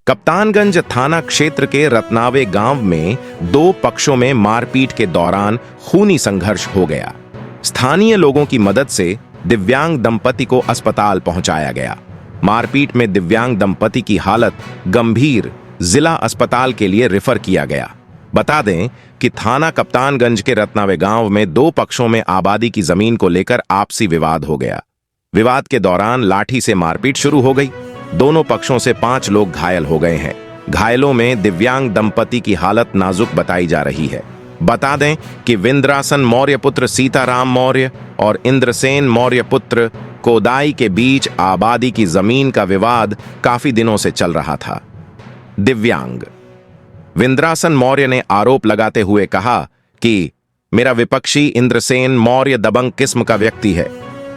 कप्तानगंज थाना क्षेत्र के रत्नावे गांव में दो पक्षों में मारपीट के दौरान खूनी संघर्ष हो गया। स्थानीय लोगों की मदद से दिव्यांग दंपति को अस्पताल पहुंचाया गया। मारपीट में दिव्यांग दंपति की हालत गंभीर, जिला अस्पताल के लिए रेफर किया गया। बता दें कि थाना कप्तानगंज के रत्नावे गांव में दो पक्षों में आबादी की जमीन को लेकर आपसी विवाद हो गया। विवाद के दौरान लाठी से मारपीट शुरू हो गई। दोनों पक्षों से 5 लोग घायल हो गए हैं। घायलों में दिव्यांग दंपति की हालत नाजुक बताई जा रही है। बता दें कि विंद्रासन मौर्य पुत्र सीताराम मौर्य और इंद्रसेन मौर्य पुत्र कोदाई के बीच आबादी की जमीन का विवाद काफी दिनों से चल रहा था। दिव्यांग विंद्रासन मौर्य ने आरोप लगाते हुए कहा कि मेरा विपक्षी इंद्रसेन मौर्य दबंग किस्म का व्यक्ति है,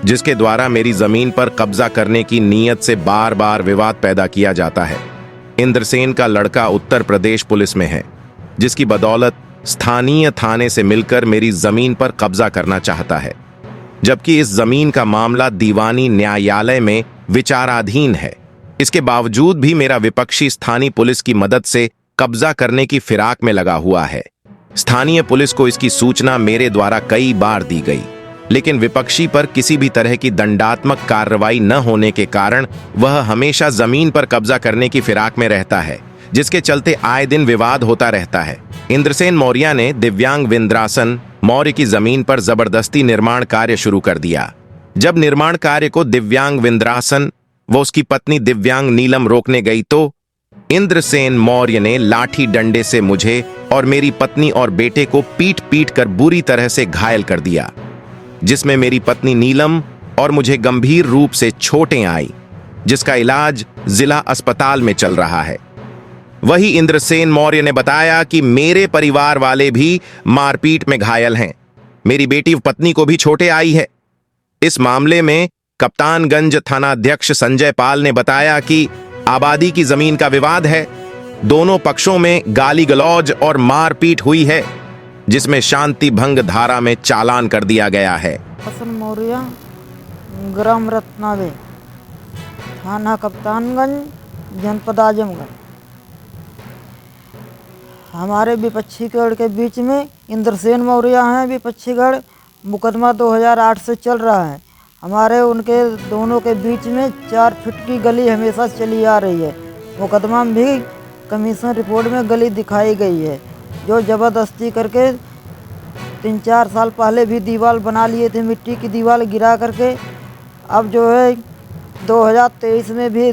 जिसके द्वारा मेरी जमीन पर कब्जा करने की नीयत से बार बार विवाद पैदा किया जाता है। इंद्रसेन का लड़का उत्तर प्रदेश पुलिस में है, जिसकी बदौलत स्थानीय थाने से मिलकर मेरी जमीन पर कब्जा करना चाहता है, जबकि इस जमीन का मामला दीवानी न्यायालय में विचाराधीन है। इसके बावजूद भी मेरा विपक्षी स्थानीय पुलिस की मदद से कब्जा करने की फिराक में लगा हुआ है। स्थानीय पुलिस को इसकी सूचना मेरे द्वारा कई बार दी गई, लेकिन विपक्षी पर किसी भी तरह की दंडात्मक कार्रवाई न होने के कारण वह हमेशा जमीन पर कब्जा करने की फिराक में रहता है, जिसके चलते आए दिन विवाद होता रहता है। इंद्रसेन मौर्य ने दिव्यांग विंद्रासन मौर्य की जमीन पर जबरदस्ती निर्माण कार्य शुरू कर दिया। जब निर्माण कार्य को दिव्यांग विंद्रासन व उसकी पत्नी दिव्यांग नीलम रोकने गई तो इंद्रसेन मौर्य ने लाठी डंडे से मुझे और मेरी पत्नी और बेटे को पीट पीट कर बुरी तरह से घायल कर दिया, जिसमें मेरी पत्नी नीलम और मुझे गंभीर रूप से चोटें आई, जिसका इलाज जिला अस्पताल में चल रहा है। वही इंद्रसेन मौर्य ने बताया कि मेरे परिवार वाले भी मारपीट में घायल हैं। मेरी बेटी पत्नी को भी चोटें आई है। इस मामले में कप्तानगंज थानाध्यक्ष संजय पाल ने बताया कि आबादी की जमीन का विवाद है। दोनों पक्षों में गाली गलौज और मारपीट हुई है, जिसमें शांति भंग धारा में चालान कर दिया गया है। हसन मौर्य, ग्राम रत्नावे, थाना कप्तानगंज, जनपद आजमगढ़। हमारे विपक्षीगढ़ के बीच में इंद्रसेन मौर्य हैं विपक्षीगढ़। मुकदमा 2008 से चल रहा है। हमारे उनके दोनों के बीच में 4 फीट की गली हमेशा चली आ रही है। मुकदमा में भी कमीशन रिपोर्ट में गली दिखाई गई है, जो ज़बरदस्ती करके 3-4 साल पहले भी दीवार बना लिए थे, मिट्टी की दीवार गिरा करके। अब जो है 2023 में भी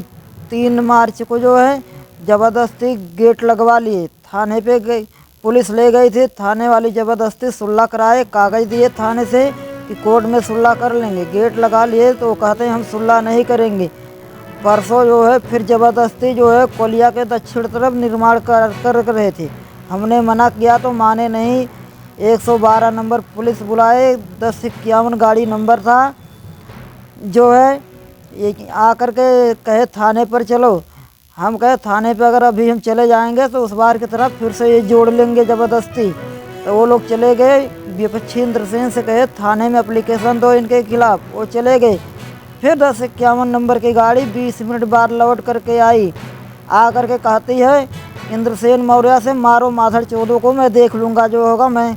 3 मार्च को जो है ज़बरदस्ती गेट लगवा लिए। थाने पे गई, पुलिस ले गई थी। थाने वाली ज़बरदस्ती सुलह कराए, कागज़ दिए थाने से कि कोर्ट में सुलह कर लेंगे। गेट लगा लिए तो कहते हैं हम सुलह नहीं करेंगे। परसों जो है फिर ज़बरदस्ती जो है कोलिया के दक्षिण तरफ निर्माण कर रहे थे। हमने मना किया तो माने नहीं। 112 नंबर पुलिस बुलाए, 1051 गाड़ी नंबर था। जो है ये आकर के कहे थाने पर चलो। हम कहे थाने पर अगर अभी हम चले जाएंगे तो उस बार की तरफ फिर से ये जोड़ लेंगे ज़बरदस्ती। तो वो लोग चले गए। विपक्षी इंद्रसेन से कहे थाने में एप्लीकेशन दो इनके खिलाफ। वो चले गए। फिर 1051 नंबर की गाड़ी 20 मिनट बाद लौट करके आई। आ करके कहती है इंद्रसेन मौर्य से, मारो माधर चौधो को, मैं देख लूँगा जो होगा। मैं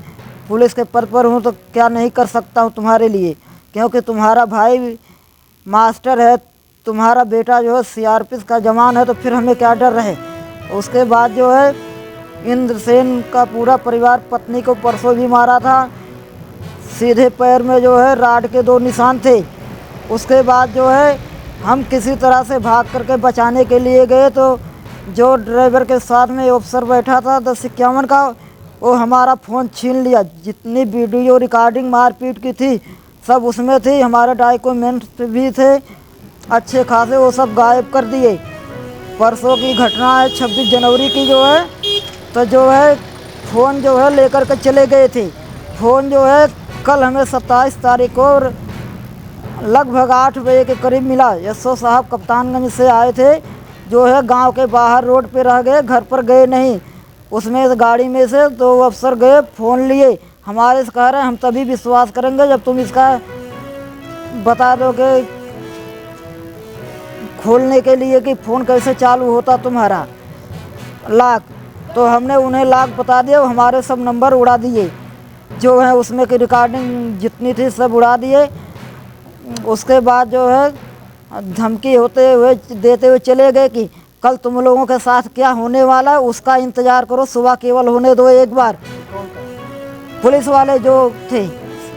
पुलिस के पद पर हूँ तो क्या नहीं कर सकता हूँ तुम्हारे लिए, क्योंकि तुम्हारा भाई मास्टर है, तुम्हारा बेटा जो है CRPS का जवान है, तो फिर हमें क्या डर रहे। उसके बाद जो है इंद्रसेन का पूरा परिवार पत्नी को परसों भी मारा था। सीधे पैर में जो है राड के 2 निशान थे। उसके बाद जो है हम किसी तरह से भाग करके बचाने के लिए गए तो जो ड्राइवर के साथ में अफसर बैठा था 1051 का, वो हमारा फ़ोन छीन लिया। जितनी वीडियो रिकॉर्डिंग मारपीट की थी सब उसमें थी। हमारे डॉक्यूमेंट्स भी थे अच्छे खासे, वो सब गायब कर दिए। परसों की घटना है 26 जनवरी की जो है, तो जो है फ़ोन जो है लेकर के चले गए थे। फ़ोन जो है कल हमें 27 तारीख को लगभग 8 बजे के करीब मिला। एसओ साहब कप्तानगंज से आए थे, जो है गांव के बाहर रोड पे रह गए, घर पर गए नहीं। उसमें इस गाड़ी में से 2 अफसर गए, फ़ोन लिए। हमारे से कह रहे हैं हम तभी विश्वास करेंगे जब तुम इसका बता दोगे खोलने के लिए कि फ़ोन कैसे चालू होता तुम्हारा। लाख, तो हमने उन्हें लाख बता दिया, हमारे सब नंबर उड़ा दिए, जो है उसमें की रिकॉर्डिंग जितनी थी सब उड़ा दिए। उसके बाद जो है धमकी देते हुए चले गए कि कल तुम लोगों के साथ क्या होने वाला है उसका इंतज़ार करो, सुबह केवल होने दो एक बार। पुलिस वाले जो थे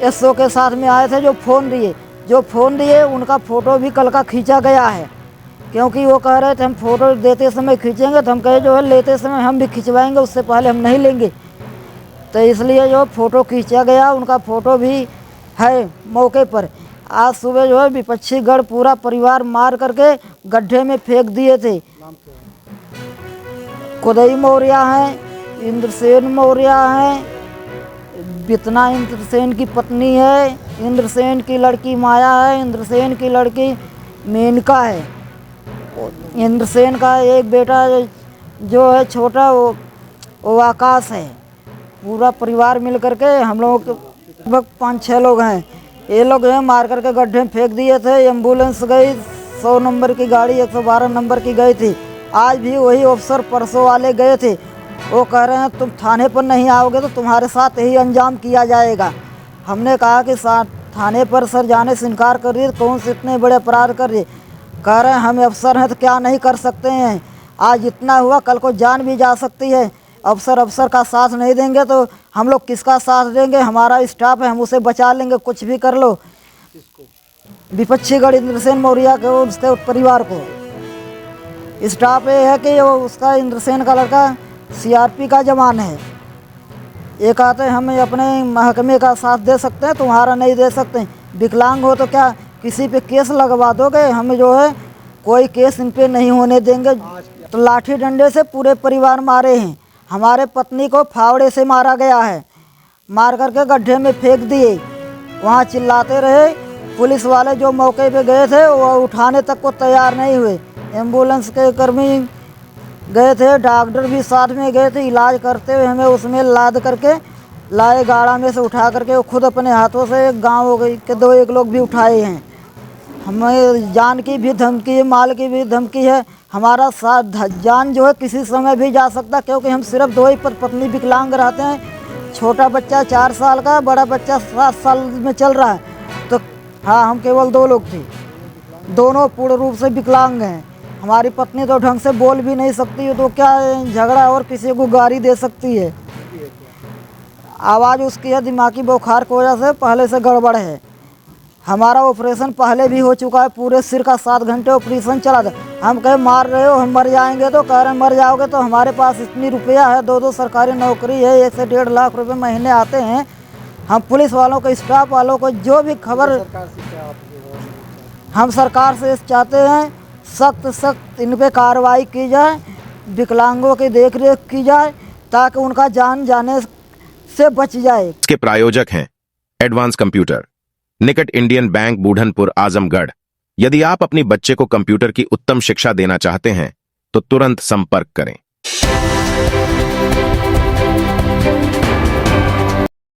एसओ के साथ में आए थे, जो फ़ोन दिए उनका फ़ोटो भी कल का खींचा गया है, क्योंकि वो कह रहे थे हम फ़ोटो देते समय खींचेंगे, तो हम कहे जो है लेते समय हम भी खिंचवाएंगे, उससे पहले हम नहीं लेंगे। तो इसलिए जो फ़ोटो खींचा गया उनका फ़ोटो भी है मौके पर। आज सुबह जो है विपक्षी गढ़ पूरा परिवार मार करके गड्ढे में फेंक दिए थे। कुदई मौर्य हैं, इंद्रसेन मौर्य हैं, बितना इंद्रसेन की पत्नी है, इंद्रसेन की लड़की माया है, इंद्रसेन की लड़की मेनका है, इंद्रसेन का एक बेटा जो है छोटा वो आकाश है। पूरा परिवार मिल करके हम लोगों के लगभग 5-6 लोग हैं, ये लोग हैं मार करके गड्ढे में फेंक दिए थे। एम्बुलेंस गई, 100 नंबर की गाड़ी 112 नंबर की गई थी। आज भी वही अफसर परसों वाले गए थे, वो कह रहे हैं तुम थाने पर नहीं आओगे तो तुम्हारे साथ यही अंजाम किया जाएगा। हमने कहा कि थाने पर सर जाने से इनकार कर दिए, कौन से इतने बड़े अपराध कर दिए। कह रहे हैं हम अफसर हैं तो क्या नहीं कर सकते हैं, आज इतना हुआ कल को जान भी जा सकती है। अफसर का साथ नहीं देंगे तो हम लोग किसका साथ देंगे, हमारा स्टाफ है हम उसे बचा लेंगे, कुछ भी कर लो। विपक्षी गढ़ इंद्रसेन मौर्य के उसके परिवार को स्टाफ ये है कि वो उसका इंद्रसेन का लड़का सीआरपी का जवान है। ये कहते हैं हम अपने महकमे का साथ दे सकते हैं, तुम्हारा नहीं दे सकते। विकलांग हो तो क्या किसी पे केस लगवा दोगे, हम जो है कोई केस इन पे नहीं होने देंगे। तो लाठी डंडे से पूरे परिवार मारे हैं। हमारे पत्नी को फावड़े से मारा गया है, मार करके गड्ढे में फेंक दिए। वहाँ चिल्लाते रहे, पुलिस वाले जो मौके पे गए थे वो उठाने तक को तैयार नहीं हुए। एम्बुलेंस के कर्मी गए थे, डॉक्टर भी साथ में गए थे, इलाज करते हुए हमें उसमें लाद करके लाए, गाड़ा में से उठा करके वो खुद अपने हाथों से गाँव के 2-1 लोग भी उठाए हैं। हमें जान की भी धमकी है, माल की भी धमकी है। हमारा साथ जान जो है किसी समय भी जा सकता, क्योंकि हम सिर्फ 2 ही पत्नी विकलांग रहते हैं। छोटा बच्चा 4 साल का, बड़ा बच्चा 7 साल में चल रहा है। तो हाँ, हम केवल 2 लोग थे, दोनों पूर्ण रूप से विकलांग हैं। हमारी पत्नी तो ढंग से बोल भी नहीं सकती है, तो क्या झगड़ा और किसी को गाली दे सकती है। आवाज़ उसकी है दिमागी बुखार की वजह से पहले से गड़बड़ है। हमारा ऑपरेशन पहले भी हो चुका है, पूरे सिर का 7 घंटे ऑपरेशन चला था। हम कहे मार रहे हो हम मर जाएंगे, तो कह रहे मर जाओगे तो हमारे पास इतनी रुपया है, 2 सरकारी नौकरी है, 1 से 1.5 लाख रुपए महीने आते हैं। हम पुलिस वालों को, स्टाफ वालों को जो भी खबर, हम सरकार से चाहते हैं सख्त इन पे कार्रवाई की जाए, विकलांगों की देखरेख की जाए, ताकि उनका जान जाने से बच जाए। इसके प्रायोजक हैं एडवांस कंप्यूटर, निकट इंडियन बैंक, बूढ़नपुर, आजमगढ़। यदि आप अपनी बच्चे को कंप्यूटर की उत्तम शिक्षा देना चाहते हैं तो तुरंत संपर्क करें।